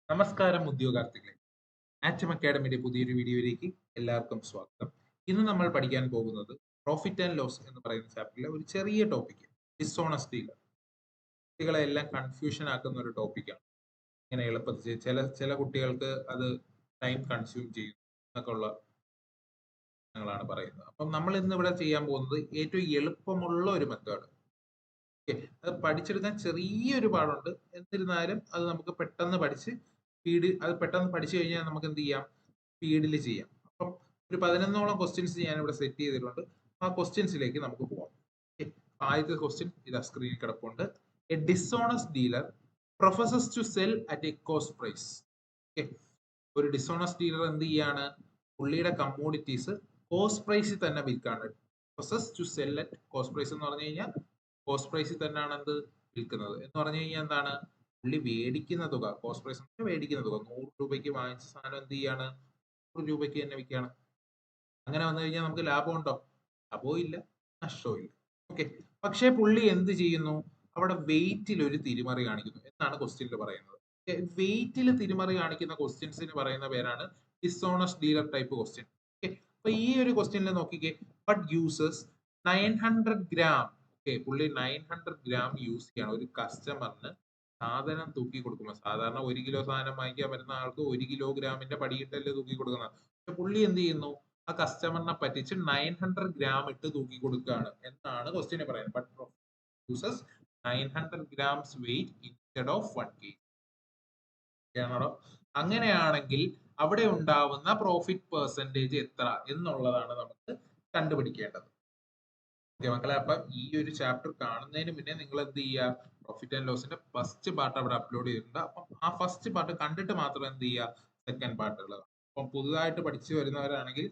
നമസ്കാരം ഉദ്യോഗാർത്ഥികളെ. ആറ്റം അക്കാഡമിയുടെ പുതിയൊരു വീഡിയോയിലേക്ക് എല്ലാവർക്കും സ്വാഗതം. ഇന്ന് നമ്മൾ പഠിക്കാൻ പോകുന്നത് പ്രോഫിറ്റ് ആൻഡ് ലോസ് എന്ന് പറയുന്ന ചാപ്റ്ററിലെ ഒരു ചെറിയ ടോപ്പിക്, ഡിസോണസ്റ്റി. കുട്ടികളെ എല്ലാം കൺഫ്യൂഷൻ ആക്കുന്ന ഒരു ടോപ്പിക്കാണ്. ഇങ്ങനെ എളുപ്പത്തിൽ ചില ചില കുട്ടികൾക്ക് അത് ടൈം കൺസ്യൂം ചെയ്യും എന്നൊക്കെ ഉള്ള ാണ് പറയുന്നത്. അപ്പം നമ്മൾ ഇന്ന് ഇവിടെ ചെയ്യാൻ പോകുന്നത് ഏറ്റവും എളുപ്പമുള്ള ഒരു മെത്തേഡ്. ഓക്കെ, അത് പഠിച്ചെടുക്കാൻ ചെറിയൊരു പാടുണ്ട്. എന്നിരുന്നാലും അത് നമുക്ക് പെട്ടെന്ന് പഠിച്ച് അത് പെട്ടെന്ന് പഠിച്ചു കഴിഞ്ഞാൽ നമുക്ക് എന്ത് ചെയ്യാം, സ്പീഡിൽ ചെയ്യാം. അപ്പം ഒരു 11ഓളം ക്വസ്റ്റ്യൻസ് ഞാൻ ഇവിടെ സെറ്റ് ചെയ്തിട്ടുണ്ട്. ആ ക്വസ്റ്റ്യൻസിലേക്ക് നമുക്ക് പോവാം. Okay. ആദ്യത്തെ ക്വസ്റ്റ്യൻ ഇതാ സ്ക്രീനിൽ കിടപ്പുണ്ട്. A dishonest dealer professes to sell at a cost price. Okay, ഒരു ഡിസോണസ്റ്റ് ഡീലർ എന്ത് ചെയ്യാണ്, പുള്ളിയുടെ കമ്മോഡിറ്റീസ് കോസ്റ്റ് പ്രൈസിൽ തന്നെ വിൽക്കാണ്. Professes to sell at cost price എന്ന് പറഞ്ഞു കഴിഞ്ഞാൽ കോസ്റ്റ് പ്രൈസിൽ തന്നെയാണ് എന്ത് വിൽക്കുന്നത് എന്ന് പറഞ്ഞു കഴിഞ്ഞാൽ എന്താണ്, പുള്ളി മേടിക്കുന്ന തുക, കോസ്റ്റ് പ്രൈസ് മേടിക്കുന്ന തുക 100 രൂപയ്ക്ക് വാങ്ങിച്ച സാധനം എന്ത് ചെയ്യാണ്, 100 രൂപയ്ക്ക് തന്നെ വിൽക്കുകയാണ്. അങ്ങനെ വന്നു കഴിഞ്ഞാൽ നമുക്ക് ലാഭമുണ്ടോ? ലാഭവും ഇല്ല, നഷ്ടവും ഇല്ല. ഓക്കെ, പക്ഷേ പുള്ളി എന്ത് ചെയ്യുന്നു, അവിടെ വെയിറ്റിൽ ഒരു തിരിമറി കാണിക്കുന്നു എന്നാണ് ക്വസ്റ്റ്യനിൽ പറയുന്നത്. വെയിറ്റിൽ തിരിമറി കാണിക്കുന്ന ക്വസ്റ്റ്യൻസിന് പറയുന്ന പേരാണ് dishonest dealer type question. Okay, അപ്പൊ ഈ ഒരു ക്വസ്റ്റ്യനിൽ നോക്കിക്കേ, ബട്ട് യൂസസ് 900 ഗ്രാം. ഓക്കെ, പുള്ളി 900 ഗ്രാം യൂസ് ചെയ്യാണ് ഒരു കസ്റ്റമറിന് സാധനം തൂക്കി കൊടുക്കുമ്പോൾ. സാധാരണ 1 കിലോ സാധനം വാങ്ങിക്കാൻ വരുന്ന ആൾക്ക് 1 കിലോഗ്രാമിന്റെ പടിയിട്ടല്ലേ തൂക്കി കൊടുക്കുന്നത്. പക്ഷെ പുള്ളി എന്ത് ചെയ്യുന്നു, ആ കസ്റ്റമറിനെ പറ്റിച്ച് 900 ഗ്രാം ഇട്ട് തൂക്കി കൊടുക്കുകയാണ് എന്നാണ് ക്വസ്റ്റ്യന് പറയുന്നത്. But uses 900 grams wait instead of 1 kg. ആണോ? അങ്ങനെയാണെങ്കിൽ അവിടെ ഉണ്ടാവുന്ന പ്രോഫിറ്റ് പെർസെന്റേജ് എത്ര എന്നുള്ളതാണ് നമുക്ക് കണ്ടുപിടിക്കേണ്ടത്. ഓക്കെ മക്കളെ, അപ്പൊ ഈ ഒരു ചാപ്റ്റർ കാണുന്നതിന് മുന്നേ നിങ്ങൾ എന്ത് ചെയ്യുക, പ്രോഫിറ്റ് ആൻഡ് ലോസിന്റെ ഫസ്റ്റ് പാർട്ട് അവിടെ അപ്ലോഡ് ചെയ്തിട്ടുണ്ട്. അപ്പം ആ ഫസ്റ്റ് പാർട്ട് കണ്ടിട്ട് മാത്രം എന്ത് ചെയ്യുക, സെക്കൻഡ് പാർട്ടുകൾ. അപ്പം പുതുതായിട്ട് പഠിച്ചു വരുന്നവരാണെങ്കിൽ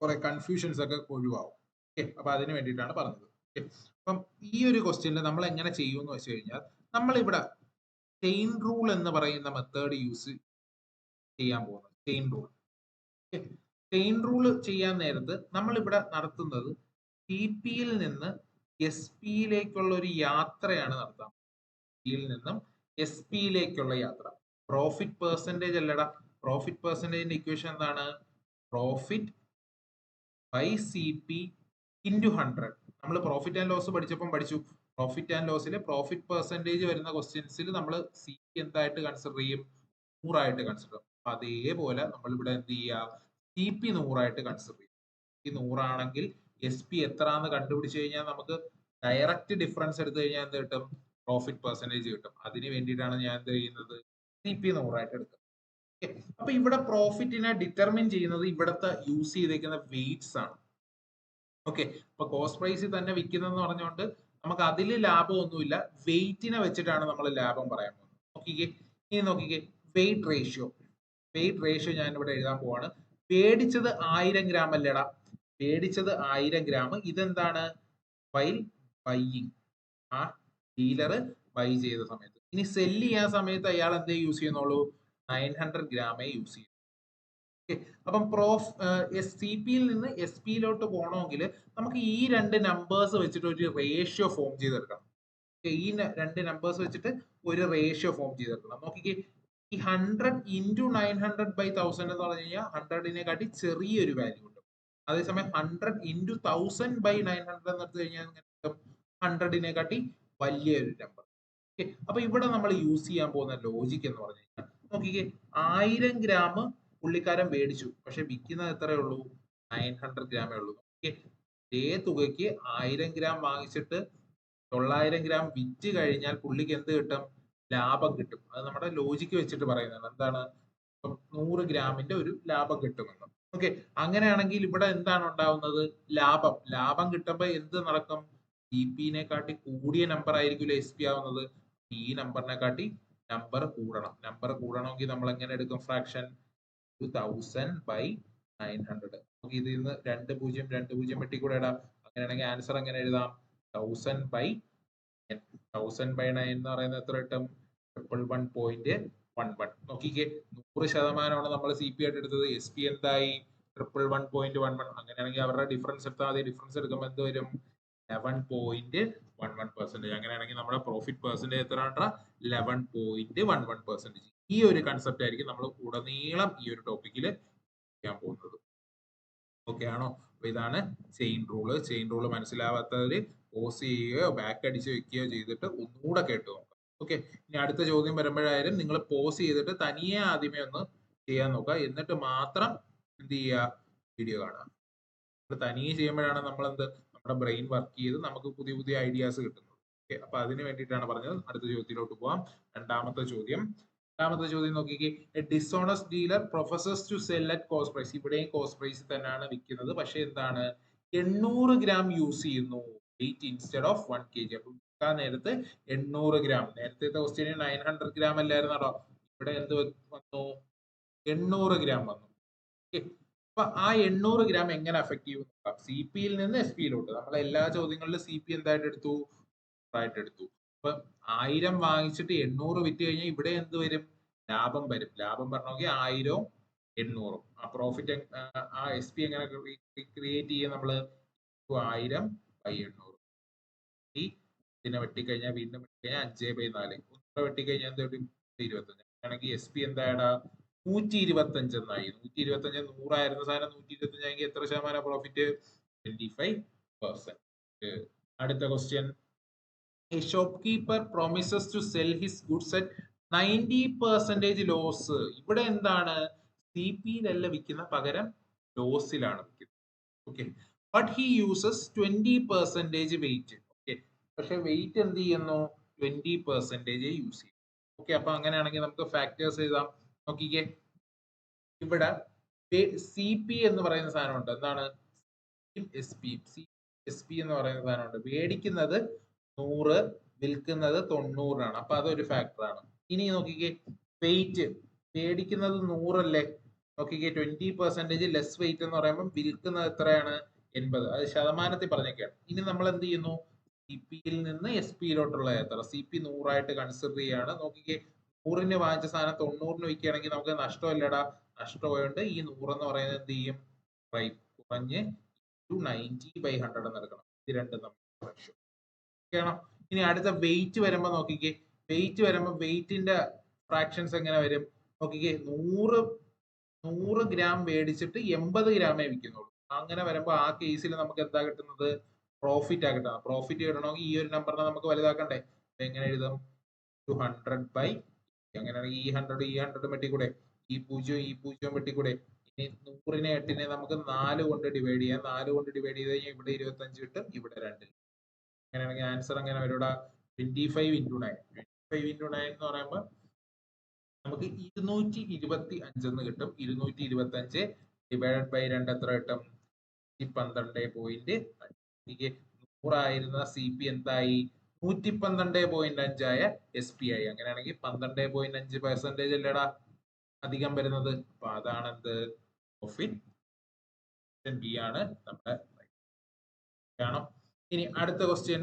കുറെ കൺഫ്യൂഷൻസ് ഒക്കെ ഒഴിവാകും. ഓക്കെ, അപ്പൊ അതിന് വേണ്ടിയിട്ടാണ് പറഞ്ഞത്. ഓക്കെ, അപ്പം ഈ ഒരു ക്വസ്റ്റ്യനിൽ നമ്മൾ എങ്ങനെ ചെയ്യുമെന്ന് വെച്ച് കഴിഞ്ഞാൽ, നമ്മളിവിടെ ചെയിൻ റൂൾ എന്ന് പറയുന്ന മെത്തേഡ് യൂസ് ചെയ്യാൻ പോകുന്നത്. Chain rule. ചെയിൻ റൂൾ ചെയ്യാൻ നേരത്ത് നമ്മൾ ഇവിടെ നടത്തുന്നത് ടി പിയിൽ നിന്ന് എസ് പിയിലേക്കുള്ള ഒരു യാത്രയാണ് നടത്താം. പിയിൽ നിന്നും എസ് പിയിലേക്കുള്ള യാത്ര. പ്രോഫിറ്റ് പെർസെന്റേജ് അല്ലടാ, പ്രോഫിറ്റ് പെർസെന്റേജിന്റെ ഇക്വേഷൻ എന്താണ്, profit by C P into 100. നമ്മൾ പ്രോഫിറ്റ് ആൻഡ് ലോസ് പഠിച്ചപ്പം പഠിച്ചു, പ്രോഫിറ്റ് ആൻഡ് ലോസിലെ പ്രോഫിറ്റ് പെർസെന്റേജ് വരുന്ന ക്വസ്റ്റ്യൻസിൽ നമ്മൾ സി പി എന്തായിട്ട് കൺസിഡർ ചെയ്യും, 100 കൺസിഡർ ചെയ്യും. അപ്പൊ അതേപോലെ നമ്മൾ ഇവിടെ എന്ത് ചെയ്യുക, സി പി 100 കൺസിഡർ ചെയ്യും. ഈ 100 എസ് പി എത്ര എന്ന് കണ്ടുപിടിച്ച് കഴിഞ്ഞാൽ നമുക്ക് ഡയറക്റ്റ് ഡിഫറൻസ് എടുത്തു കഴിഞ്ഞാൽ എന്ത് കിട്ടും, പ്രോഫിറ്റ് പെർസെന്റേജ് കിട്ടും. അതിന് വേണ്ടിയിട്ടാണ് ഞാൻ എന്ത് ചെയ്യുന്നത്, സി പി 100 എടുക്കുന്നത്. അപ്പൊ ഇവിടെ പ്രോഫിറ്റിനെ ഡിറ്റർമിൻ ചെയ്യുന്നത് ഇവിടത്തെ യൂസ് ചെയ്തേക്കുന്ന വെയിറ്റ്സ് ആണ്. ഓക്കെ, അപ്പൊ കോസ്റ്റ് പ്രൈസിൽ തന്നെ വിൽക്കുന്നതെന്ന് പറഞ്ഞുകൊണ്ട് നമുക്ക് അതിൽ ലാഭമൊന്നുമില്ല, വെയിറ്റിനെ വെച്ചിട്ടാണ് നമ്മൾ ലാഭം പറയാൻ പോകുന്നത്. നോക്കിക്കേ, ഇനി നോക്കിക്കേ, വെയിറ്റ് റേഷ്യോ. വെയിറ്റ് റേഷ്യോ ഞാൻ ഇവിടെ എഴുതാൻ പോവാണ്. പേടിച്ചത് 1000 ഗ്രാം അല്ലേടാ, പേടിച്ചത് 1000 ഗ്രാം. ഇതെന്താണ്, വൈൽ ബൈയിങ്, ആ ഡീലർ ബൈ ചെയ്ത സമയത്ത്. ഇനി സെല്ല് ചെയ്യാൻ സമയത്ത് അയാൾ എന്തേ യൂസ് ചെയ്യുന്നുള്ളൂ, 900 ഗ്രാമേ യൂസ് ചെയ്യും. അപ്പം സി പിയിൽ നിന്ന് എസ് പിയിലോട്ട് പോകണമെങ്കിൽ നമുക്ക് ഈ രണ്ട് നമ്പേഴ്സ് വെച്ചിട്ട് ഒരു റേഷ്യോ ഫോം ചെയ്തെടുക്കണം. ഈ രണ്ട് നമ്പേഴ്സ് വെച്ചിട്ട് ഒരു റേഷ്യോ ഫോം ചെയ്തെടുക്കണം. നോക്കിക്കേ, ഈ 100 ഇൻറ്റു 900/1000 എന്ന് പറഞ്ഞു കഴിഞ്ഞാൽ 100നെ കാട്ടി ചെറിയൊരു വാല്യൂ ഉണ്ട്. അതേസമയം 100 ഇൻറ്റു 1000/900 എന്ന് എടുത്തു കഴിഞ്ഞാൽ 100നെ കാട്ടി വലിയൊരു നമ്പർ. അപ്പൊ ഇവിടെ നമ്മൾ യൂസ് ചെയ്യാൻ പോകുന്ന ലോജിക് എന്ന് പറഞ്ഞു കഴിഞ്ഞാൽ, നോക്കിക്കേ, 1000 ഗ്രാം പുള്ളിക്കാരൻ മേടിച്ചു, പക്ഷെ വിൽക്കുന്നത് എത്രയേ ഉള്ളൂ, 900 ഗ്രാമേ ഉള്ളൂ. ഇതേ തുകയ്ക്ക് 1000 ഗ്രാം വാങ്ങിച്ചിട്ട് 900 ഗ്രാം വിറ്റ് കഴിഞ്ഞാൽ പുള്ളിക്ക് എന്ത് കിട്ടും, ലാഭം കിട്ടും. അത് നമ്മുടെ ലോജിക്ക് വെച്ചിട്ട് പറയുന്നതാണ്. എന്താണ്, 100 ഗ്രാമിന്റെ ഒരു ലാഭം കിട്ടുമെന്ന്. ഓക്കെ, അങ്ങനെയാണെങ്കിൽ ഇവിടെ എന്താണ് ഉണ്ടാവുന്നത്, ലാഭം. ലാഭം കിട്ടുമ്പോൾ എന്ത് നടക്കും, സി പിനെ കാട്ടി കൂടിയ നമ്പർ ആയിരിക്കില്ല എസ് പി ആവുന്നത്. ഈ നമ്പറിനെ കാട്ടി നമ്പർ കൂടണം. നമ്പർ കൂടണമെങ്കിൽ നമ്മൾ എങ്ങനെ എടുക്കും ഫ്രാക്ഷൻ, 1000/900. നമുക്ക് ഇതിൽ നിന്ന് 2 0 വെട്ടിക്കൂടെ ഇടാം. അങ്ങനെയാണെങ്കിൽ ആൻസർ എങ്ങനെ എഴുതാം, 1000/9 എന്ന് പറയുന്നത് എത്ര കിട്ടും, 111.11. നോക്കിക്കേ, 100% നമ്മൾ സി പി ആയിട്ട് എടുത്തത്, എസ് പി എന്തായി, 111.11. അങ്ങനെയാണെങ്കിൽ അവരുടെ ഡിഫറൻസ് എടുത്താൽ മതി. ഡിഫറൻസ് എടുക്കുമ്പോൾ എന്ത് വരും, 11.11%. അങ്ങനെയാണെങ്കിൽ നമ്മുടെ പ്രോഫിറ്റ് പെർസെന്റേജ് എത്ര, 11.11%. ഈ ഒരു കൺസെപ്റ്റ് ആയിരിക്കും നമ്മൾ ഉടനീളം ഈ ഒരു ടോപ്പിക്കിൽ ചെയ്യാൻ പോകുന്നത്. ഓക്കെ ആണോ? അപ്പൊ ഇതാണ് ചെയിൻ റൂള് മനസ്സിലാവാത്തവര് പോസ് ചെയ്യുകയോ ബാക്ക് അടിച്ച് വെക്കുകയോ ചെയ്തിട്ട് ഒന്നുകൂടെ കേട്ട് നോക്കാം. ഓക്കെ, ഇനി അടുത്ത ചോദ്യം വരുമ്പോഴായാലും നിങ്ങൾ പോസ് ചെയ്തിട്ട് തനിയെ ആദ്യമേ ഒന്ന് ചെയ്യാൻ നോക്കുക, എന്നിട്ട് മാത്രം എന്ത് ചെയ്യുക, വീഡിയോ കാണുക. തനിയെ ചെയ്യുമ്പോഴാണ് നമ്മൾ നമ്മുടെ ബ്രെയിൻ വർക്ക് ചെയ്ത് നമുക്ക് പുതിയ പുതിയ ഐഡിയാസ് കിട്ടുന്നത്. ഓക്കെ, അപ്പൊ അതിന് വേണ്ടിയിട്ടാണ് പറഞ്ഞത്. അടുത്ത ചോദ്യത്തിലോട്ട് പോവാം. രണ്ടാമത്തെ ചോദ്യം നോക്കിക്കേ. A dishonest dealer professes to sell at cost price. ഇവിടെയും കോസ്റ്റ് പ്രൈസ് തന്നെയാണ് വിൽക്കുന്നത്, പക്ഷെ എന്താണ് 800 ഗ്രാം യൂസ് ചെയ്യുന്നു വെയിറ്റ് ഇൻസ്റ്റെഡ് ഓഫ് 1 kg. അപ്പൊ വിൽക്കാൻ നേരത്ത് 800 ഗ്രാം, നേരത്തെ ക്വസ്റ്റ്യന് 900 ഗ്രാം അല്ലായിരുന്നോ, ഇവിടെ എന്ത് വന്നു, 800 ഗ്രാം വന്നു. ഓക്കെ, അപ്പൊ ആ 800 ഗ്രാം എങ്ങനെ അഫക്ട് ചെയ്യും നോക്കാം. സി പിയിൽ നിന്ന് എസ് പിയിലോട്ട് നമ്മൾ എല്ലാ ചോദ്യങ്ങളിലും സി പി എന്തായിട്ട് എടുത്തു, ആയിട്ട് എടുത്തു. അപ്പൊ 1000 വാങ്ങിച്ചിട്ട് 800 വിറ്റ് കഴിഞ്ഞാൽ ഇവിടെ എന്ത് വരും, ലാഭം വരും. ലാഭം പറഞ്ഞോക്കി 1000 800. ആ പ്രോഫിറ്റ് ആ എസ് പി എങ്ങനെ ക്രിയേറ്റ് ചെയ്യുക നമ്മള്, 1000/800. ഇതിനെ വെട്ടിക്കഴിഞ്ഞാൽ വീണ്ടും വെട്ടിക്കഴിഞ്ഞാൽ 5/4 ഒന്നുകൂടെ വെട്ടിക്കഴിഞ്ഞാൽ എന്ത് വരും, 25. ആണെങ്കിൽ എസ് പി എന്താടാ 125 എന്നായി. 125 100 സാധനം 125 ആയെങ്കിൽ എത്ര ശതമാനം പ്രോഫിറ്റ്, 25%. അടുത്ത question. A shopkeeper promises to sell his goods at 90% loss. ഇവിടെ എന്താണ്, സി പിയിലല്ല വിൽക്കുന്ന, പകരം ലോസിലാണ് വിൽക്കുന്നത്. Okay, but he uses 20% weight. Okay, പക്ഷെ വെയിറ്റ് എന്ത് ചെയ്യുന്നു, 20% യൂസ് ചെയ്യും. ഓക്കെ, അപ്പൊ അങ്ങനെയാണെങ്കിൽ നമുക്ക് ഫാക്ടേഴ്സ് എഴുതാം. നോക്കിക്കേ, ഇവിടെ സി പി എന്ന് പറയുന്ന സാധനമുണ്ട്. എന്താണ്, എസ് പി. എസ് പി എന്ന് പറയുന്ന സാധനമുണ്ട്. മേടിക്കുന്നത് 100, വിൽക്കുന്നത് 90 അപ്പൊ അതൊരു ഫാക്ടറാണ്. ഇനി നോക്കിക്കേ, വെയിറ്റ് മേടിക്കുന്നത് 100 അല്ലേ, നോക്കിക്കേ 20% ലെസ് വെയിറ്റ് എന്ന് പറയുമ്പോൾ വിൽക്കുന്നത് എത്രയാണ്, 80. അത് ശതമാനത്തിൽ പറഞ്ഞേക്കാണ്. ഇനി നമ്മൾ എന്ത് ചെയ്യുന്നു, സി പിയിൽ നിന്ന് എസ് പിയിലോട്ടുള്ള യാത്ര. സി പി 100 കൺസിഡർ ചെയ്യാണ്. നോക്കിക്കേ, 100 വാങ്ങിച്ച സാധനം 90 വിൽക്കുകയാണെങ്കിൽ നമുക്ക് നഷ്ടമല്ലടാ. നഷ്ടമായോണ്ട് ഈ 100 എന്ന് പറയുന്നത് എന്ത് ചെയ്യും, കുറഞ്ഞ് 90/100 നടക്കണം. ഇത് രണ്ടും നമ്മൾ ചെയ്യണം. ഇനി അടുത്ത വെയിറ്റ് വരുമ്പോ നോക്കിക്കേ, വെയിറ്റ് വരുമ്പോ വെയിറ്റിന്റെ ഫ്രാക്ഷൻസ് എങ്ങനെ വരും, നോക്കിക്കേ, 100 ഗ്രാം മേടിച്ചിട്ട് 80 ഗ്രാമേ വിൽക്കുന്നുള്ളൂ. അങ്ങനെ വരുമ്പോ ആ കേസിൽ നമുക്ക് എന്താ കിട്ടുന്നത്, പ്രോഫിറ്റ് ആ കിട്ടുന്നത്. പ്രോഫിറ്റ് കിട്ടണമെങ്കിൽ ഈ ഒരു നമ്പറിനെ നമുക്ക് വലുതാക്കണ്ടേ. എങ്ങനെ എഴുതും, 200/, അങ്ങനെയാണെങ്കിൽ ഈ 100 വെട്ടിക്കൂടെ, ഈ 0 വെട്ടിക്കൂടെ. ഇനി 100നെ 8നെ നമുക്ക് 4 കൊണ്ട് ഡിവൈഡ് ചെയ്യാം. 4 കൊണ്ട് ഡിവൈഡ് ചെയ്ത് കഴിഞ്ഞാൽ ഇവിടെ 25 കിട്ടും, ഇവിടെ 2. അങ്ങനെയാണെങ്കിൽ ആൻസർ എങ്ങനെ വരും, 25/9. 25/9 എന്ന് പറയുമ്പോൾ നമുക്ക് 225 എന്ന് കിട്ടും. 225 ഡിവൈഡഡ് ബൈ 2 എത്ര കിട്ടും, 112.5. 100 സി പി എന്തായി, 112.5 ആയ എസ് പി ആയി. അങ്ങനെയാണെങ്കിൽ 12.5% അല്ലേടാ അധികം വരുന്നത്. അപ്പൊ അതാണ് എന്ത്, പ്രോഫിറ്റ്. ബി ആണ് നമ്മുടെ കാണോ. ഇനി അടുത്ത question.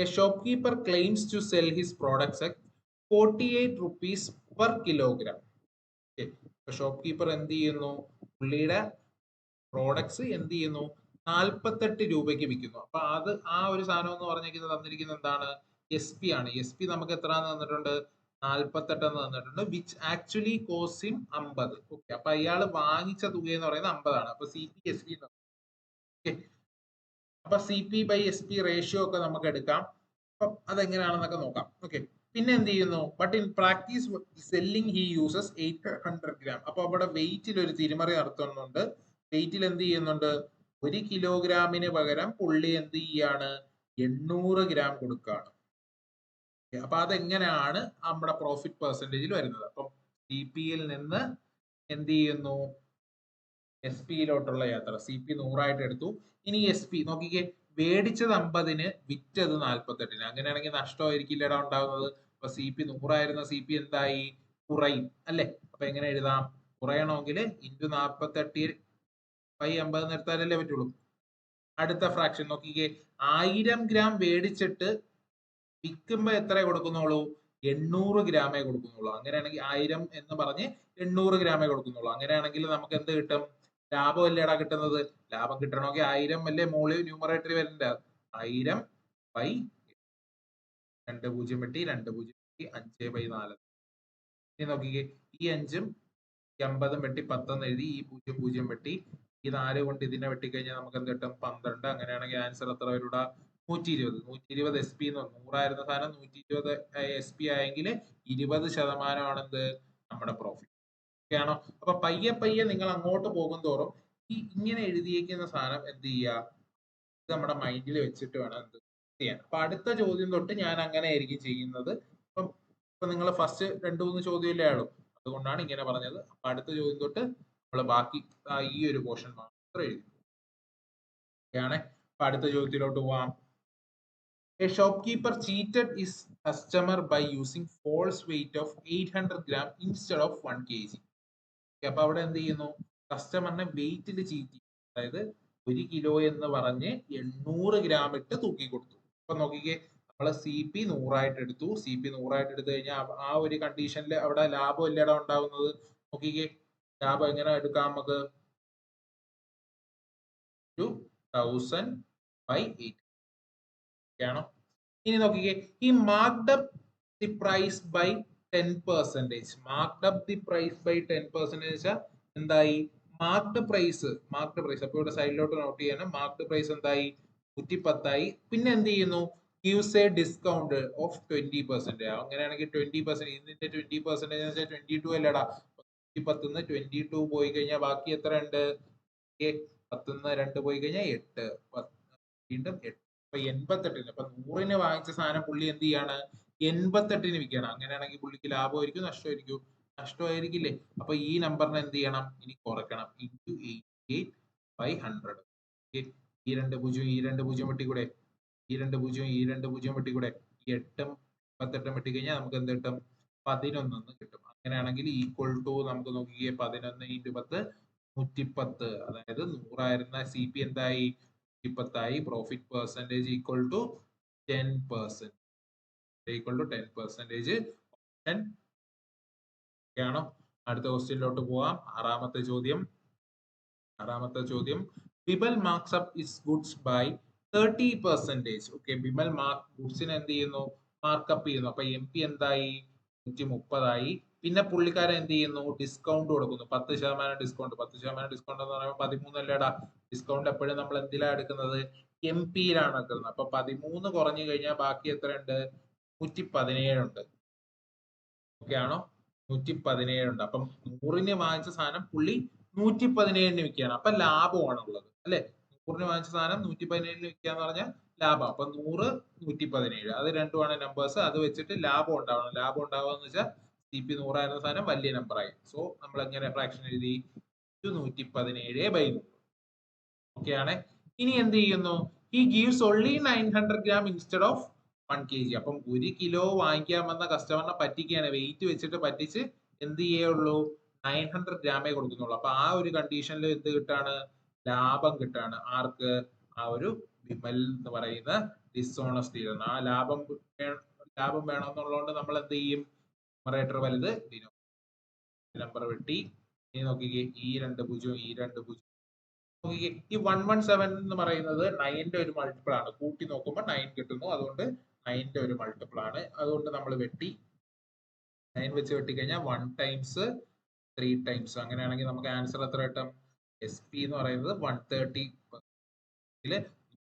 A shopkeeper claims to sell his products at 48 rupees per kilogram. ഷോപ്കീപ്പർ എന്ത് ചെയ്യുന്നു, പുള്ളിയുടെ പ്രോഡക്ട്സ് എന്ത് ചെയ്യുന്നു, 48 രൂപയ്ക്ക് വിൽക്കുന്നു. അപ്പൊ അത് ആ ഒരു സാധനം എന്ന് പറഞ്ഞിരിക്കുന്നത് തന്നിരിക്കുന്നത് എന്താണ്, എസ് പി ആണ്. എസ് പി നമുക്ക് എത്ര തന്നിട്ടുണ്ട്, 48 എന്ന് തന്നിട്ടുണ്ട്. Which actually cost him 50. Okay, അപ്പൊ അയാൾ വാങ്ങിച്ച തുക എന്ന് പറയുന്നത് 50 ആണ്. അപ്പൊ സി പി എസ് പി, അപ്പൊ C P by S P ratio ഒക്കെ നമുക്ക് എടുക്കാം. അപ്പൊ അതെങ്ങനെയാണെന്നൊക്കെ നോക്കാം. ഓക്കെ, പിന്നെ എന്ത് ചെയ്യുന്നു, but in practice selling he uses 800 gram. അപ്പൊ അവിടെ വെയിറ്റിൽ ഒരു തിരിമറി നടത്തുന്നുണ്ട്. വെയിറ്റിൽ എന്ത് ചെയ്യുന്നുണ്ട്, 1 കിലോഗ്രാമിന് പകരം പുള്ളി എന്ത് ചെയ്യാണ്, 800 ഗ്രാം കൊടുക്കുകയാണ്. അപ്പൊ അതെങ്ങനെയാണ് നമ്മുടെ പ്രോഫിറ്റ് പെർസെന്റേജിൽ വരുന്നത്. അപ്പം സി പിയിൽ നിന്ന് എന്ത് ചെയ്യുന്നു, എസ് പിയിലോട്ടുള്ള യാത്ര. സി പി 100 എടുത്തു. ഇനി എസ് പി നോക്കിക്കേ, മേടിച്ചത് 50-ന്, വിറ്റത് 48-ന്. അങ്ങനെയാണെങ്കിൽ നഷ്ടമായിരിക്കില്ലടാ ഉണ്ടാകുന്നത്. അപ്പൊ സി പി 100 സി പി എന്തായി, കുറയും അല്ലെ. അപ്പൊ എങ്ങനെ എഴുതാം, കുറയണമെങ്കിൽ ഇൻറ്റു 48/50 നിർത്താനല്ലേ പറ്റുള്ളൂ. അടുത്ത ഫ്രാക്ഷൻ നോക്കിക്കേ, 1000 ഗ്രാം മേടിച്ചിട്ട് വിൽക്കുമ്പോ എത്ര കൊടുക്കുന്നുള്ളൂ, 800 ഗ്രാമേ കൊടുക്കുന്നുള്ളൂ. അങ്ങനെയാണെങ്കിൽ 1000 എന്ന് പറഞ്ഞ് 800 ഗ്രാമേ കൊടുക്കുന്നുള്ളൂ. അങ്ങനെയാണെങ്കിൽ നമുക്ക് എന്ത് കിട്ടും, ലാഭം അല്ലേടാ കിട്ടുന്നത്. ലാഭം കിട്ടണമെങ്കിൽ 1000 അല്ലേ മുകളിൽ ന്യൂമറേറ്ററി വരേണ്ട, 1000/, 2 0 വെട്ടി 2 0 വെട്ടി 5/4. ഇനി നോക്കിക്കേ, ഈ 5ഉം 50 വെട്ടി 10 എഴുതി, ഈ 0 0 വെട്ടി, ഈ 4 കൊണ്ട് ഇതിനെ വെട്ടിക്കഴിഞ്ഞാൽ നമുക്ക് എന്ത് കിട്ടും? 12. അങ്ങനെയാണെങ്കിൽ ആൻസർ എത്ര വരൂടാ? 120. 120 SP എന്ന് പറഞ്ഞു. 100 ആയിരുന്ന സാധനം 120 SP ആയെങ്കിൽ 20% എന്ത്? നമ്മുടെ പ്രോഫിറ്റ്. ഓക്കെ ആണോ? അപ്പൊ പയ്യെ പയ്യെ നിങ്ങൾ അങ്ങോട്ട് പോകും തോറും ഈ ഇങ്ങനെ എഴുതിയേക്കുന്ന സാധനം എന്ത് ചെയ്യുക? ഇത് നമ്മുടെ മൈൻഡിൽ വെച്ചിട്ട് വേണം എന്ത് ചെയ്യാൻ. അപ്പൊ അടുത്ത ചോദ്യം തൊട്ട് ഞാൻ അങ്ങനെ ആയിരിക്കും ചെയ്യുന്നത്. ഇപ്പൊ നിങ്ങൾ ഫസ്റ്റ് 2-3 ചോദ്യമല്ലേ ആയുള്ളൂ, അതുകൊണ്ടാണ് ഇങ്ങനെ പറഞ്ഞത്. അപ്പൊ അടുത്ത ചോദ്യം തൊട്ട് നമ്മൾ ബാക്കി ഈ ഒരു പോർഷൻ മാത്രം എഴുതി. ഓക്കെയാണേ. അപ്പൊ അടുത്ത ചോദ്യത്തിലോട്ട് പോവാം. A shopkeeper cheated his customer by using false weight of 800 gram instead of 1 kg. അപ്പൊ അവിടെ എന്ത് ചെയ്യുന്നു? കസ്റ്റമറിനെ വെയിറ്റിൽ ചീറ്റ് ചെയ്യും. അതായത് 1 കിലോ എന്ന് പറഞ്ഞ് 800 ഗ്രാം ഇട്ട് തൂക്കി കൊടുത്തു. അപ്പൊ നോക്കിക്കേ, നമ്മള് CP 100 ആയിട്ട് എടുത്തു. CP 100 ആയിട്ട് എടുത്തു കഴിഞ്ഞാൽ ആ ഒരു കണ്ടീഷനിൽ അവിടെ ലാഭം അല്ലേടാ ഉണ്ടാവുന്നത്. നോക്കിക്കേ, ലാഭം എങ്ങനെ എടുക്കാം നമുക്ക്? 1000/8 ആണോ? ഇനി നോക്കിക്കേ, ഈ marked up the price by 10%. Marked up the price by 10% വെച്ചാൽ എന്തായി? മാർക്ക്ഡ് പ്രൈസ് അപ്പൊ ഇവിടെ സൈഡിലോട്ട് നോട്ട് ചെയ്യണം. മാർക്ക്ഡ് പ്രൈസ് എന്തായി? 110 ആയി. പിന്നെ എന്ത് ചെയ്യുന്നു? Gives A discount of 20%. അങ്ങനെയാണെങ്കിൽ 20%, ഇതിന്റെ 20% എന്ന് വെച്ചാൽ 22 അല്ലേടാ? 110 22 പോയി കഴിഞ്ഞാൽ ബാക്കി എത്ര ഉണ്ട്? 10 2 പോയി കഴിഞ്ഞാൽ 8, വീണ്ടും 8. അപ്പൊ 88. അപ്പൊ 100-ന് വാങ്ങിച്ച സാധനം പുള്ളി എന്ത് ചെയ്യാണ്? 88-ന് വിൽക്കണം. അങ്ങനെയാണെങ്കിൽ പുള്ളിക്ക് ലാഭമായിരിക്കും നഷ്ടമായിരിക്കും? നഷ്ടമായിരിക്കില്ലേ? അപ്പൊ ഈ നമ്പറിനെ എന്ത് ചെയ്യണം? ഇനി കുറയ്ക്കണം. ഇൻറ്റു 88/100. ഈ 2 0 ഈ 2 0 വെട്ടിക്കൂടെ? ഈ 2 0 ഈ 2 0 വെട്ടിക്കൂടെ? ഈ 8ഉം 88ഉം വെട്ടിക്കഴിഞ്ഞാൽ നമുക്ക് എന്ത് കിട്ടും? 11 കിട്ടും. അങ്ങനെയാണെങ്കിൽ ഈക്വൽ ടു നമുക്ക് നോക്കിക്കേ, 11 × 10 110. അതായത് 100 ആയിരുന്ന CP എന്തായി? 110 ആയി. Profit percentage equal to 10%. Equal to 10%. ആണോ? അടുത്ത ക്വസ്റ്റ്യനിലോട്ട് പോവാം. ആറാമത്തെ ചോദ്യം. Bimal marks up his goods by 30%. Okay, Bimal ഗുഡ്സിനെ എന്ത് ചെയ്യുന്നു? മാർക്കപ്പ് ചെയ്യുന്നു. അപ്പൊ MP എന്തായി? 130 ആയി. പിന്നെ പുള്ളിക്കാരൻ എന്ത് ചെയ്യുന്നു? ഡിസ്കൗണ്ട് കൊടുക്കുന്നു. 10% ഡിസ്കൗണ്ട്. 10% ഡിസ്കൗണ്ട് എന്ന് പറയുമ്പോൾ 13 അല്ലേടാ? ഡിസ്കൗണ്ട് എപ്പോഴും നമ്മൾ എന്തിലാണ് എടുക്കുന്നത്? MP-യിലാണ് എടുക്കുന്നത്. അപ്പൊ 13 കുറഞ്ഞു കഴിഞ്ഞാൽ ബാക്കി എത്രയുണ്ട്? 117 ഉണ്ട്. ഓക്കെ ആണോ? 117 ഉണ്ട്. അപ്പം 100-ന് വാങ്ങിച്ച സാധനം പുള്ളി 117-ന് വിൽക്കുകയാണ്. അപ്പൊ ലാഭമാണ് ഉള്ളത് അല്ലെ? 100-ന് വാങ്ങിച്ച സാധനം 117-ന് വിൽക്കാന്ന് പറഞ്ഞാൽ ലാഭം. അപ്പൊ 100 117, അത് രണ്ടുമാണ് നമ്പേഴ്സ്. അത് വെച്ചിട്ട് ലാഭം ഉണ്ടാവണം. ലാഭം ഉണ്ടാവുക വെച്ചാൽ CP 100 ആയിരുന്ന സാധനം വലിയ നമ്പർ ആയി. സോ നമ്മൾ എങ്ങനെ ഫ്രാക്ഷൻ എഴുതി? 117/100. ഓക്കെ ആണ്. ഇനി എന്ത് ചെയ്യുന്നു? He gives only 900 gram instead of 1 kg. അപ്പം 1 കിലോ വാങ്ങിക്കാൻ വന്ന കസ്റ്റമറിനെ പറ്റിക്കുകയാണ്. വെയിറ്റ് വെച്ചിട്ട് പറ്റിച്ച് എന്ത് ചെയ്യുള്ളൂ? 900 ഗ്രാമേ കൊടുക്കുന്നുള്ളൂ. അപ്പൊ ആ ഒരു കണ്ടീഷനിൽ എന്ത് കിട്ടാണ്? ലാഭം കിട്ടാണ്. ആർക്ക്? ആ ഒരു വിമൽ എന്ന് പറയുന്ന ഡിസോണസ്റ്റി. ആ ലാഭം വേണമെന്നുള്ളതുകൊണ്ട് നമ്മൾ എന്ത് ചെയ്യും? ന്യൂമറേറ്റർ വലുത്, നമ്പർ വെട്ടി. ഇനി നോക്കിക്കേ, ഈ 2 0 ഈ 2 0 നോക്കിക്കേ, ഈ 117 എന്ന് പറയുന്നത് 9-ന്റെ ഒരു മൾട്ടിപ്പിൾ ആണ്. കൂട്ടി നോക്കുമ്പോൾ 9 കിട്ടുന്നു. അതുകൊണ്ട് 9-ന്റെ ഒരു മൾട്ടിപ്പിൾ ആണ്. അതുകൊണ്ട് നമ്മൾ വെട്ടി 9 വെച്ച് വെട്ടിക്കഴിഞ്ഞാൽ 1 ടൈംസ് 3 ടൈംസ്. അങ്ങനെയാണെങ്കിൽ നമുക്ക് ആൻസർ എത്ര കിട്ടും? SP എന്ന് പറയുന്നത് 130.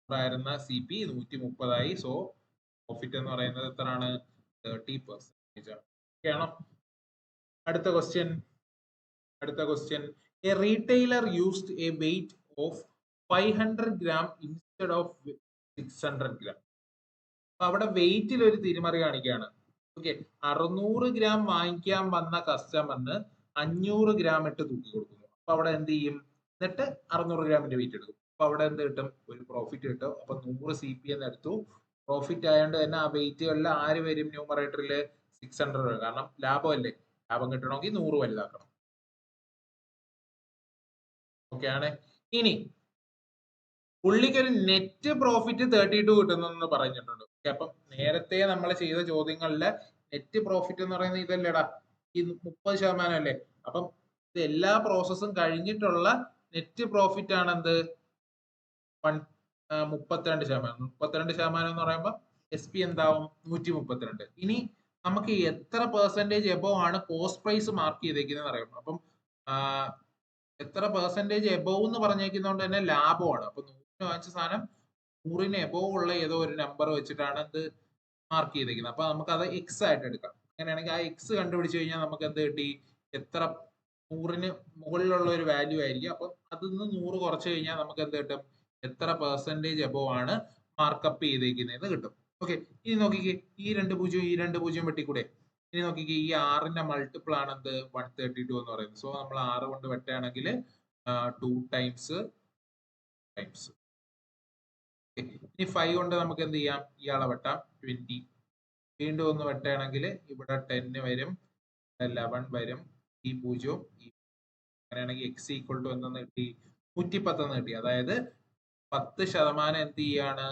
100 CP 130 ആയി. സോ പ്രോഫിറ്റ് എന്ന് പറയുന്നത് എത്രയാണ്? 30% ആണ്. ഓക്കെ ആണോ? അടുത്ത question. A retailer used a weight of 500 gram instead of 600 gram. അപ്പൊ അവിടെ വെയിറ്റിൽ ഒരു തിരിമറി കാണിക്കുകയാണ്. ഓക്കെ, 600 ഗ്രാം വാങ്ങിക്കാൻ വന്ന കസ്റ്റമറിന് 500 ഗ്രാം ഇട്ട് തൂക്കി കൊടുക്കുന്നു. അപ്പൊ അവിടെ എന്ത് ചെയ്യും? എന്നിട്ട് 600 ഗ്രാമിന്റെ വെയിറ്റ് എടുക്കും. അപ്പൊ അവിടെ എന്ത് കിട്ടും? ഒരു പ്രോഫിറ്റ് കിട്ടും. അപ്പൊ 100 CP എന്ന് എടുത്തു. പ്രോഫിറ്റ് ആയതുകൊണ്ട് തന്നെ ആ വെയിറ്റുകളിൽ ആര് വരും? ന്യൂമറേറ്ററിൽ 600 വരും. കാരണം ലാഭമല്ലേ? ലാഭം കിട്ടണമെങ്കിൽ 100 വലുതാക്കണം. ഓക്കെ ആണ്. ഇനി പുള്ളിക്ക് ഒരു നെറ്റ് പ്രോഫിറ്റ് 32 കിട്ടുന്നെന്ന് പറഞ്ഞിട്ടുണ്ട്. അപ്പം നേരത്തെ നമ്മൾ ചെയ്ത ചോദ്യങ്ങളില് നെറ്റ് പ്രോഫിറ്റ് എന്ന് പറയുന്നത് ഇതല്ലേടാ? ഈ 30% അല്ലേ? അപ്പം ഇത് എല്ലാ പ്രോസസ്സും കഴിഞ്ഞിട്ടുള്ള നെറ്റ് പ്രോഫിറ്റ് ആണ് എന്ത്? 32%. 32% എന്ന് പറയുമ്പോൾ SP എന്താവും 132. ഇനി നമുക്ക് എത്ര പെർസെന്റേജ് എബോവ് ആണ് കോസ്റ്റ് പ്രൈസ് മാർക്ക് ചെയ്തേക്കുന്നത് അറിയാം. അപ്പം എത്ര പെർസെന്റേജ് എബോവ് എന്ന് പറഞ്ഞേക്കുന്നതുകൊണ്ട് തന്നെ ലാഭമാണ്. അപ്പൊ 100 വാങ്ങിച്ച സാധനം 100 എബോവ് ഉള്ള ഏതോ ഒരു നമ്പർ വെച്ചിട്ടാണ് ഇത് മാർക്ക് ചെയ്തേക്കുന്നത്. അപ്പൊ നമുക്ക് അത് എക്സ് ആയിട്ട് എടുക്കാം. അങ്ങനെയാണെങ്കിൽ ആ എക്സ് കണ്ടുപിടിച്ച് കഴിഞ്ഞാൽ നമുക്ക് എന്ത് കിട്ടി? എത്ര 100 മുകളിലുള്ള ഒരു വാല്യൂ ആയിരിക്കും. അപ്പം അതിൽ നിന്ന് 100 കുറച്ച് കഴിഞ്ഞാൽ നമുക്ക് എന്ത് കിട്ടും? എത്ര പെർസെന്റേജ് എബോവ് ആണ് മാർക്കപ്പ് ചെയ്തേക്കുന്നതെന്ന് കിട്ടും. ഓക്കെ, ഇനി നോക്കിക്കേ, ഈ 2 പൂജ്യം ഈ 2 പൂജ്യം വെട്ടിക്കൂടെ? ഇനി നോക്കിക്കേ, ഈ 6ന്റെ മൾട്ടിപ്പിൾ ആണ് എന്ത്? 132 എന്ന് പറയുന്നത്. സോ നമ്മൾ 6 കൊണ്ട് വെട്ടുകയാണെങ്കിൽ 2 ടൈംസ് ടൈംസ്. ഇനി 5 കൊണ്ട് നമുക്ക് എന്ത് ചെയ്യാം? ഇയാളെ വെട്ടാം, 20. വീണ്ടും ഒന്ന് വെട്ടുകയാണെങ്കിൽ ഇവിടെ 10 വരും, 11 വരും, ഈ പൂജ്യവും അങ്ങനെയാണെങ്കിൽ എക്സ് ഈക്വൽ ടു എന്തെന്ന് കിട്ടി? 110 എന്ന് കിട്ടി. അതായത് 10% എന്ത് ചെയ്യാണ്?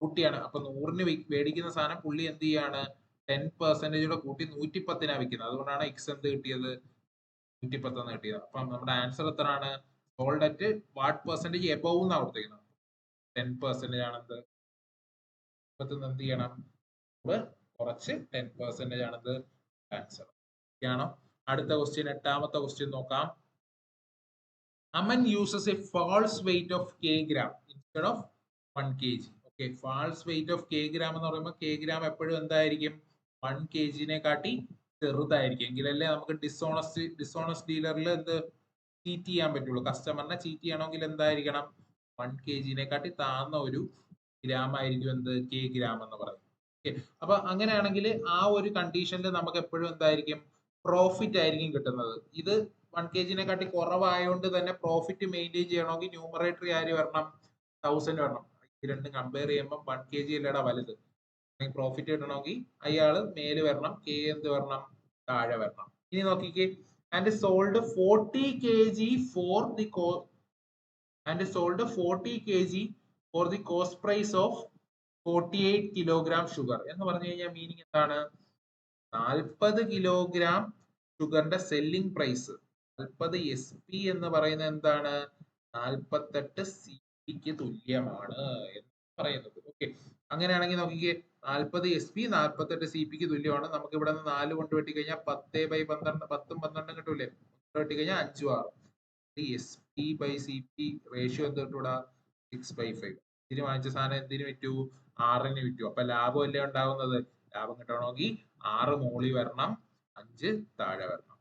കൂട്ടിയാണ്. അപ്പൊ 100-ന് മേടിക്കുന്ന സാധനം പുള്ളി എന്ത് ചെയ്യാണ്? 10% കൂട്ടി 110-നാ വിൽക്കുന്നത്. അതുകൊണ്ടാണ് എക്സ് എന്ത് കിട്ടിയത്? 110 എന്ന് കിട്ടിയത്. അപ്പം നമ്മുടെ ആൻസർ എത്രയാണ്? Sold at what percentage above എന്നാണ് കൊടുത്തിരിക്കുന്നത്. 10% ആണെന്ത്? എന്ത് ചെയ്യണം? കുറച്ച് 10% ആണെന്ത്? ആൻസർ. ആണോ? അടുത്ത ക്വസ്റ്റ്യൻ, 8ാമത്തെ ക്വസ്റ്റ്യൻ നോക്കാം. Aman uses a false weight of kg instead of 1 kg. Okay, false weight of kg എന്ന് പറയുമ്പോൾ kg എപ്പോഴും എന്തായിരിക്കും? 1 kg-നെ കാട്ടി ചെറുതായിരിക്കും. എങ്കിലല്ലേ നമുക്ക് ഡിസോണസ്റ്റ് ഡീലറിൽ എന്ത് ചീറ്റ് ചെയ്യാൻ പറ്റുള്ളൂ. കസ്റ്റമറിനെ ചീറ്റ് ചെയ്യണമെങ്കിൽ എന്തായിരിക്കണം? 1 kg-നെ കാട്ടി താഴ്ന്ന ഒരു ഗ്രാം ആയിരിക്കും എന്ത്? kg എന്ന് പറയുന്നത്. ഓക്കെ, അപ്പൊ അങ്ങനെയാണെങ്കിൽ ആ ഒരു കണ്ടീഷനിൽ നമുക്ക് എപ്പോഴും എന്തായിരിക്കും? പ്രോഫിറ്റ് ആയിരിക്കും കിട്ടുന്നത്. ഇത് 1 kg-നെ കാട്ടി കുറവായതുകൊണ്ട് തന്നെ പ്രോഫിറ്റ് മെയിൻറ്റെയിൻ ചെയ്യണമെങ്കിൽ ന്യൂമറേറ്റർ ആര് വരണം? 1000 വരണം. ഇത് രണ്ടും കമ്പയർ ചെയ്യുമ്പോൾ 1 kg അല്ലടാ വലുത്. പ്രോഫിറ്റ് കിട്ടണമെങ്കിൽ അയാള് മേല് വരണം, കെ എന്ത് വരണം? താഴെ വരണം. ഇനി നോക്കിക്കേ, and sold 40 kg for the for the cost price of 48 kilogram sugar എന്ന് പറഞ്ഞു കഴിഞ്ഞാൽ മീനിങ് എന്താണ്? 40 കിലോഗ്രാം ഷുഗറിന്റെ സെല്ലിംഗ് പ്രൈസ് 40 SP എന്ന് പറയുന്നത് എന്താണ്? 48 CPക്ക് തുല്യമാണ് എന്ന് പറയുന്നത്. ഓക്കെ, അങ്ങനെയാണെങ്കിൽ നോക്കിക്കേ, 40 SP 48 CPക്ക് തുല്യമാണ്. നമുക്ക് ഇവിടെ നിന്ന് 4 കൊണ്ട് വെട്ടിക്കഴിഞ്ഞാൽ 10/12 10ഉം 12ഉം കിട്ടൂലേ? വെട്ടിക്കഴിഞ്ഞാൽ 5ഉം 6ഉം. SP/CP റേഷ്യോ എന്ത് കിട്ടൂടാ? 6/5. ഇതിന് വാങ്ങിച്ച സാധനം എന്തിനു വിറ്റു? 6-ന് വിറ്റു. അപ്പൊ ലാഭം അല്ലേ ഉണ്ടാവുന്നത്? ലാഭം കിട്ടണമെങ്കിൽ 6 മുകളിൽ വരണം, 5 താഴെ വരണം.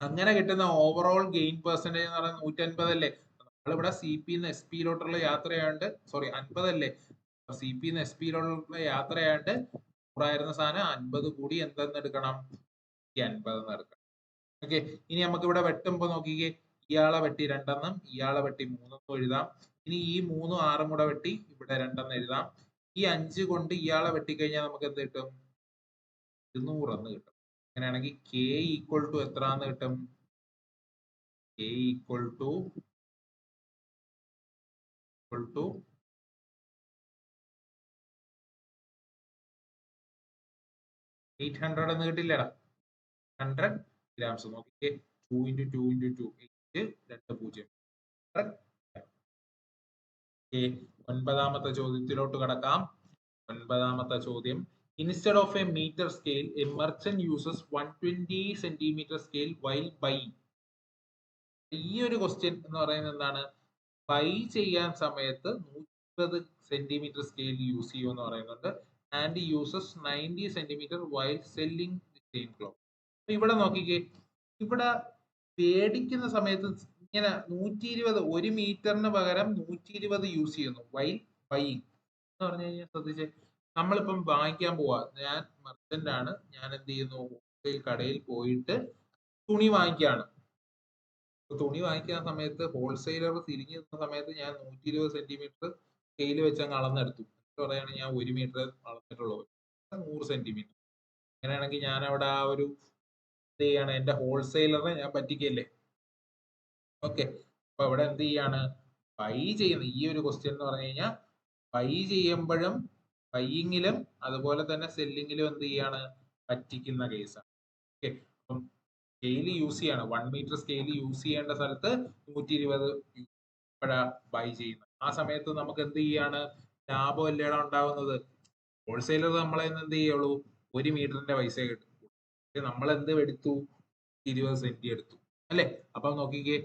അങ്ങനെ കിട്ടുന്ന ഓവറോൾ ഗെയിൻ പെർസെന്റേജ് എന്ന് പറയുന്നത് 150 അല്ലേ? നമ്മളിവിടെ CP-ന്ന് SP-ലോട്ടുള്ള യാത്രയാണ്ട് 50 അല്ലേ? CP-ന്ന് SP-ലോട്ടുള്ള യാത്രയാണ്ട് 100 സാധനം 50 കൂടി എന്തെന്ന് എടുക്കണം? 50 എന്ന് എടുക്കണം. ഓക്കെ, ഇനി നമുക്ക് ഇവിടെ വെട്ടുമ്പോ നോക്കിക്കേ, ഇയാളെ വെട്ടി 2 എന്നും ഇയാളെ വെട്ടി 3 എന്നും എഴുതാം. ഇനി ഈ 3ഉം 6ഉം കൂടെ വെട്ടി ഇവിടെ 2 എന്ന് എഴുതാം. ഈ 5 കൊണ്ട് ഇയാളെ വെട്ടിക്കഴിഞ്ഞാൽ നമുക്ക് എന്ത് കിട്ടും? 200 എന്ന് കിട്ടും. അങ്ങനെയാണെങ്കിൽ K ഈക്വൽ ടു എത്ര എന്ന് കിട്ടും? K ഈക്വൽ ടു 800 എന്ന് കിട്ടില്ലടാ. 100 ഗ്രാംസ്. നോക്കിക്കേ, 2 × 2 × 2 8 2 0. 9ാമത്തെ ചോദ്യത്തിലോട്ട് കടക്കാം. 9ാമത്തെ ചോദ്യം, instead of a metre scale a merchant uses 120 centimetre scale while buying. ഈ ഒരു ക്വസ്റ്റ്യൻ എന്ന് പറയുന്നത് എന്താണ്? ബൈ ചെയ്യാൻ സമയത്ത് 120 സെന്റിമീറ്റർ സ്കെയിൽ യൂസ് ചെയ്യുമെന്ന് പറയുന്നുണ്ട്. And uses 90 centimetre while selling the same cloth. ഇവിടെ നോക്കിക്കേ, ഇവിടെ മേടിക്കുന്ന സമയത്ത് ഇങ്ങനെ 120, 1 മീറ്ററിന് പകരം 120 യൂസ് ചെയ്യുന്നു. വൈൽ ബൈയിങ് എന്ന് പറഞ്ഞു കഴിഞ്ഞാൽ ശ്രദ്ധിച്ചേ, നമ്മളിപ്പം വാങ്ങിക്കാൻ പോവാ, ഞാൻ മെർച്ചന്റ് ആണ്, ഞാൻ എന്ത് ചെയ്യുന്നു? ഹോൾസെയിൽ കടയിൽ പോയിട്ട് തുണി വാങ്ങിക്കുകയാണ്. തുണി വാങ്ങിക്കുന്ന സമയത്ത് ഹോൾസെയിലർ തിരിഞ്ഞു നിന്ന സമയത്ത് ഞാൻ 120 സെന്റിമീറ്റർ സ്കെയിൽ വെച്ച് അങ്ങ് അളന്നെടുത്തു. പറയുകയാണ് ഞാൻ 1 മീറ്റർ അളന്നിട്ടുള്ളൂ, 100 സെന്റിമീറ്റർ. അങ്ങനെയാണെങ്കിൽ ഞാൻ അവിടെ ആ ഒരു എന്ത് ചെയ്യാണ്? എന്റെ ഹോൾസെയിലറെ ഞാൻ പറ്റിക്കല്ലേ? ഓക്കെ, അപ്പൊ ഇവിടെ എന്ത് ചെയ്യാണ്? ബൈ ചെയ്യുന്നത്. ഈ ഒരു ക്വസ്റ്റ്യൻ എന്ന് പറഞ്ഞു കഴിഞ്ഞാൽ ബൈ ചെയ്യുമ്പോഴും ബൈയിങ്ങിലും അതുപോലെ തന്നെ സെല്ലിങ്ങിലും എന്ത് ചെയ്യാണ്? പറ്റിക്കുന്ന കേസാണ്. ഓക്കെ, അപ്പം സ്കെയിൽ യൂസ് ചെയ്യാണ്, 1 മീറ്റർ സ്കെയിൽ യൂസ് ചെയ്യേണ്ട സ്ഥലത്ത് 120 ബൈ ചെയ്യുന്നത്. ആ സമയത്ത് നമുക്ക് എന്ത് ചെയ്യാണ്? ലാഭം അല്ലേടാ ഉണ്ടാവുന്നത്? ഹോൾസെയിലർ നമ്മളെ എന്ത് ചെയ്യുള്ളൂ, 1 മീറ്ററിന്റെ പൈസ കിട്ടും. നമ്മൾ എന്ത് എടുത്തു, 20 സെന്റ് എടുത്തു അല്ലെ. അപ്പൊ നോക്കിക്കേ,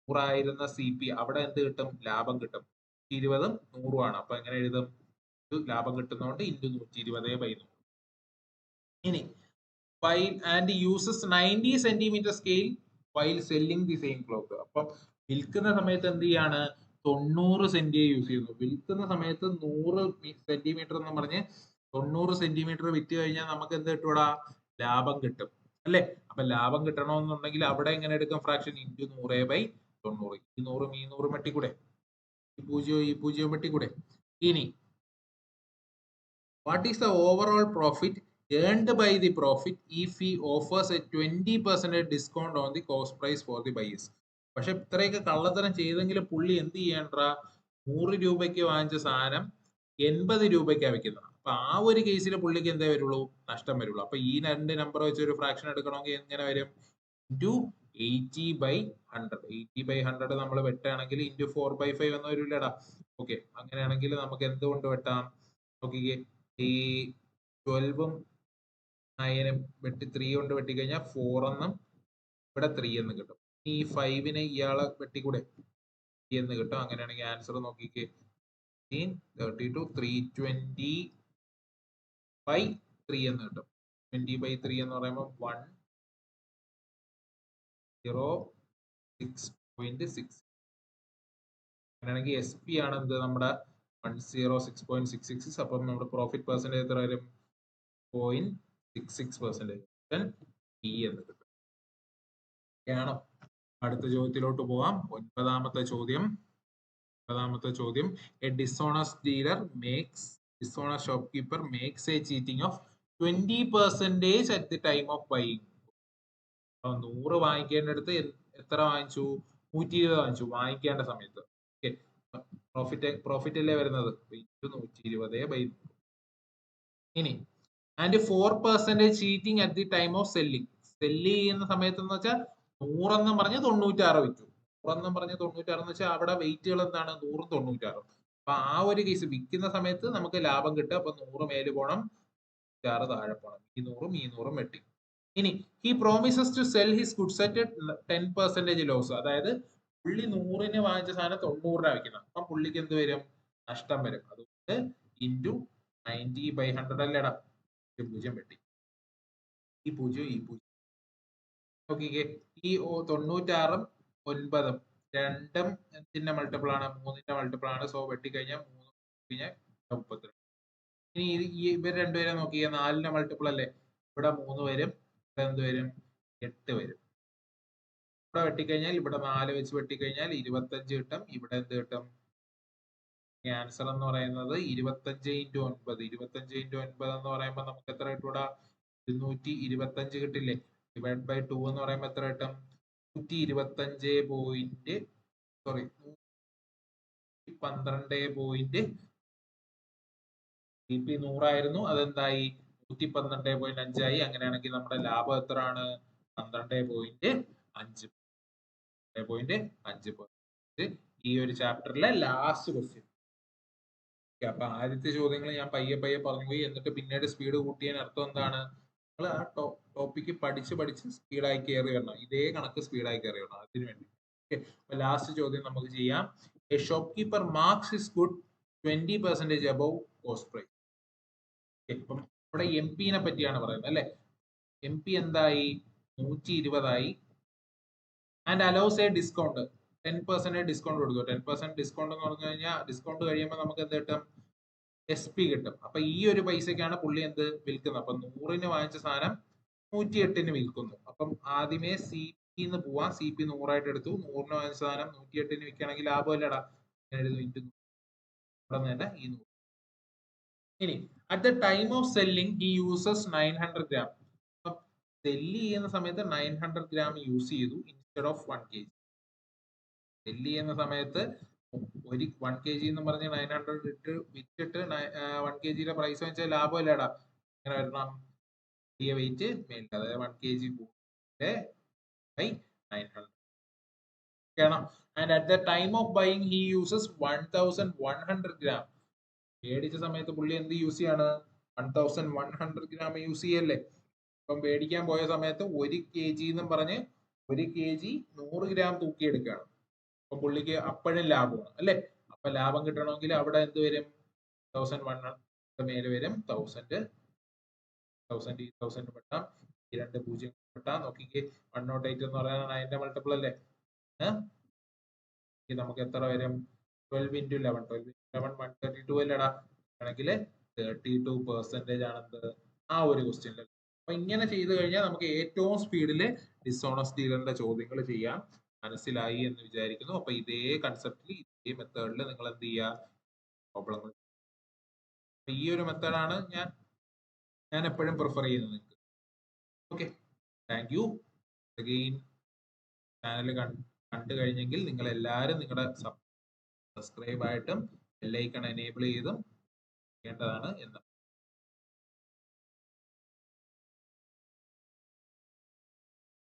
100 സി പി, അവിടെ എന്ത് കിട്ടും, ലാഭം കിട്ടും. 20ഉം 100ഉം ആണ്. അപ്പൊ എങ്ങനെ എഴുതും, ലാഭം കിട്ടുന്നതുകൊണ്ട് ഇൻറ്റു 120/100. ഇനി while and uses 90 centimeter scale while selling the same cloth. അപ്പം വിൽക്കുന്ന സമയത്ത് എന്ത് ചെയ്യാണ്, 90 സെന്റിയെ യൂസ് ചെയ്യുന്നു. വിൽക്കുന്ന സമയത്ത് 100 സെന്റിമീറ്റർ എന്ന് പറഞ്ഞ് 90 സെന്റിമീറ്റർ വിറ്റ് കഴിഞ്ഞാൽ നമുക്ക് എന്ത് കിട്ടൂടാ, ലാഭം കിട്ടും അല്ലെ. അപ്പൊ ലാഭം കിട്ടണമെന്നുണ്ടെങ്കിൽ അവിടെ എങ്ങനെ എടുക്കും, ഫ്രാക്ഷൻ ഇൻറ്റു 100/90. ഈ 100ഉം ഈ 100ഉം വെട്ടിക്കൂടെ, ഈ പൂജ്യവും വെട്ടിക്കൂടെ. ഇനി what is the overall profit earned by the profit if he offers a 20% discount on the cost price for the buyers? പക്ഷെ ഇത്രയൊക്കെ കള്ളത്തരം ചെയ്തെങ്കിലും പുള്ളി എന്ത് ചെയ്യണ്ട, 100 രൂപയ്ക്ക് വാങ്ങിച്ച സാധനം 80 രൂപയ്ക്കാണ് വെക്കുന്നത്. അപ്പൊ ആ ഒരു കേസിൽ പുള്ളിക്ക് എന്തേ വരുള്ളൂ, നഷ്ടം വരുള്ളൂ. അപ്പൊ ഈ രണ്ട് നമ്പർ വെച്ച് ഒരു ഫ്രാക്ഷൻ എടുക്കണമെങ്കിൽ എങ്ങനെ വരും, ഇൻറ്റു 80/100. 80/100 നമ്മൾ വെട്ടുകയാണെങ്കിൽ ഇൻറ്റു 4/5 എന്ന് വരില്ലടാ. ഓക്കെ, അങ്ങനെയാണെങ്കിൽ നമുക്ക് എന്തുകൊണ്ട് വെട്ടാം, നോക്കിക്കേ, ഈ 12ഉം 9ഉം വെട്ടി 3 കൊണ്ട് വെട്ടിക്കഴിഞ്ഞാൽ 4 എന്നും ഇവിടെ 3 എന്ന് കിട്ടും. ഈ 5നെ ഇയാളെ വെട്ടിക്കൂടെ, 3 എന്ന് കിട്ടും. അങ്ങനെയാണെങ്കിൽ ആൻസർ നോക്കിക്കേ, 32 320/3 എന്ന് കിട്ടും. 20/3 എന്ന് പറയുമ്പോൾ 106.6. അങ്ങനെയാണെങ്കിൽ എസ് പി ആണ് എന്ത്, നമ്മുടെ 106.666. അപ്പം നമ്മുടെ പ്രോഫിറ്റ് പെർസെന്റേജ് എത്ര വരും, 0.66%. പി എന്ന് കിട്ടും. ആണോ? അടുത്ത ചോദ്യത്തിലോട്ട് പോവാം. ഒൻപതാമത്തെ ചോദ്യം, a dishonest dealer makes, dishonest shopkeeper makes a cheating of 20% at the time of buying. 100 വാങ്ങിക്കേണ്ടടുത്ത് എത്ര വാങ്ങിച്ചു, 120 വാങ്ങിച്ചു വാങ്ങിക്കേണ്ട സമയത്ത്. പ്രോഫിറ്റ് അല്ലേ വരുന്നത്, 120/100. ഇനി and 4% cheating at the time of selling. Sell ചെയ്യുന്ന സമയത്ത് എന്ന് വെച്ചാൽ 100 എന്നും പറഞ്ഞ് 96 വിറ്റു. 100 എന്നും പറഞ്ഞ് 96 എന്ന് വെച്ചാൽ അവിടെ വെയിറ്റുകൾ എന്താണ്, 100ഉം 96. അപ്പൊ ആ ഒരു കേസ് വിൽക്കുന്ന സമയത്ത് നമുക്ക് ലാഭം കിട്ടുക. അപ്പൊ 100 മേല് പോണം, 96 താഴെ പോണം. ഈ 100ഉം ഈ 100ഉം വെട്ടി. ഇനി he promises to sell his goods at 10% loss. അതായത് പുള്ളി 100ന് വാങ്ങിച്ച സാധനം 90 രൂപ വിൽക്കുന്നത്. അപ്പൊ പുള്ളിക്ക് എന്ത് വരും, നഷ്ടം വരും. അതുകൊണ്ട് ഇൻറ്റു 90/100 അല്ലേടാ, 0 വെട്ടി. ഈ 0 നോക്കിക്കേ, ഈ 96ഉം 9ഉം രണ്ടും എന്തിന്റെ മൾട്ടിപ്പിൾ ആണ്, 3ന്റെ മൾട്ടിപ്പിൾ ആണ്. സോ വെട്ടിക്കഴിഞ്ഞാൽ 3 കഴിഞ്ഞാൽ 32. ഇനി ഇവർ രണ്ടുപേരെ നോക്കിയാൽ 4ന്റെ മൾട്ടിപ്പിൾ അല്ലേ, ഇവിടെ 3 വരും, ഇവിടെ എന്ത് വരും, 8 വരും. ഇവിടെ വെട്ടിക്കഴിഞ്ഞാൽ ഇവിടെ 4 വെച്ച് വെട്ടിക്കഴിഞ്ഞാൽ 25 കിട്ടും. ഇവിടെ എന്ത് കിട്ടും, ആൻസർ എന്ന് പറയുന്നത് 25 × 9. 25 × 9 എന്ന് പറയുമ്പോൾ നമുക്ക് എത്ര കിട്ടൂടാ, 225 കിട്ടില്ലേ. ഡിവൈഡ് ബൈ 2 എന്ന് പറയുമ്പോൾ എത്ര കിട്ടും, 125 സോറി 112. CP 100 ആയിരുന്നു, അതെന്തായി 112.5 ആയി. അങ്ങനെയാണെങ്കിൽ നമ്മുടെ ലാഭം എത്രയാണ്, 12.5%. ഈ ഒരു ചാപ്റ്ററിലെ ലാസ്റ്റ് ക്വസ്റ്റ്യൻ. അപ്പൊ ആദ്യത്തെ ചോദ്യങ്ങൾ ഞാൻ പയ്യെ പറഞ്ഞു പോയി. എന്നിട്ട് പിന്നീട് സ്പീഡ് കൂട്ടിയതിന് അർത്ഥം എന്താണ്, നിങ്ങൾ ആ ടോപ്പിക്ക് പഠിച്ച് സ്പീഡായി കയറി വരണം. ഇതേ കണക്ക് സ്പീഡായി കയറി വരണം. അതിനു വേണ്ടി ലാസ്റ്റ് ചോദ്യം നമുക്ക് ചെയ്യാം. A shopkeeper marks his good 20% above cost price. ഇപ്പം ഇവിടെ എം പിനെ പറ്റിയാണ് പറയുന്നത് അല്ലെ. എം പി എന്തായി, 120 ആയി. And allows A discount 10% discount കൊടുക്കും. 10% ഡിസ്കൗണ്ട് എന്ന് പറഞ്ഞു കഴിഞ്ഞാൽ ഡിസ്കൗണ്ട് കഴിയുമ്പോൾ നമുക്ക് എന്ത് കിട്ടും, SP കിട്ടും. അപ്പൊ ഈ ഒരു പൈസക്കാണ് പുള്ളി എന്ത് വിൽക്കുന്നത്. അപ്പൊ 100ന് വാങ്ങിച്ച സാധനം 108ന് വിൽക്കുന്നു. അപ്പം ആദ്യമേ CP പോവാം. CP 100 ആയിട്ട് എടുത്തു. 100ന് വാങ്ങിച്ച സാധനം 108ന് വിൽക്കുകയാണെങ്കിൽ ലാഭമല്ലടാ. തന്നെ ഈ 100. ഇനി at the time of selling he uses 900 gram. Sell ചെയ്യുന്ന സമയത്ത് 900 ഗ്രാം യൂസ് ചെയ്തു ഇൻസ്റ്റെഡ് ഓഫ് 1 kg. സെല്ല് ചെയ്യുന്ന സമയത്ത് ഒരു 1 kg എന്ന് പറഞ്ഞ് 900 ഇട്ട് വിറ്റിട്ട് 1 kgയുടെ പ്രൈസ് വെച്ചാൽ ലാഭമല്ലേടാ. ഇങ്ങനെ വരണം, വലിയ വെയിറ്റ് മേലിൽ, അതായത് 1 kg by 900. And at the time of buying he uses 1100 gram. മേടിച്ച സമയത്ത് പുള്ളി എന്ത് യൂസ് ചെയ്യാണ്, 1100 ഗ്രാം യൂസ് ചെയ്യല്ലേ. അപ്പം മേടിക്കാൻ പോയ സമയത്ത് 1 kg എന്നും പറഞ്ഞ് 1 kg 100 ഗ്രാം തൂക്കിയെടുക്കുകയാണ്. അപ്പൊ പുള്ളിക്ക് അപ്പോഴും ലാഭമാണ് അല്ലേ. അപ്പൊ ലാഭം കിട്ടണമെങ്കിൽ അവിടെ എന്ത് വരും? 1100 മേലെ വരും. 1000 പെട്ടാം, ഈ 2 പൂജ്യം പെട്ടാം. നോക്കിക്കേ, 108 എന്ന് പറയുന്നത് 9ന്റെ മൾട്ടിപ്പിൾ അല്ലേ. നമുക്ക് എത്ര വരും? 12 into 11 132 അല്ലടാ. കണക്കിൽ 32% ആണെന്ത് ആ ഒരു ക്വസ്റ്റ്യനിൽ. അപ്പൊ ഇങ്ങനെ ചെയ്തു കഴിഞ്ഞാൽ നമുക്ക് ഏറ്റവും സ്പീഡിൽ ഡിസോണസ്റ്റ് ഡീലറിന്റെ ചോദ്യങ്ങൾ ചെയ്യാം. മനസ്സിലായി എന്ന് വിചാരിക്കുന്നു. അപ്പൊ ഇതേ കൺസെപ്റ്റിൽ ഇതേ മെത്തേഡിൽ നിങ്ങൾ എന്ത് ചെയ്യുക? പ്രോബ്ലങ്ങൾ. ഈ ഒരു മെത്തേഡാണ് ഞാൻ എപ്പോഴും പ്രിഫർ ചെയ്യുന്നത് നിങ്ങൾക്ക്. Okay, thank you. Again channel കണ്ടു കഴിഞ്ഞെങ്കിൽ നിങ്ങൾ എല്ലാവരും നിങ്ങളുടെ സബ്സ്ക്രൈബ് ആയിട്ടും ബെല്ലൈക്കൺ എനേബിൾ ചെയ്തും ചെയ്യേണ്ടതാണ് എന്ന്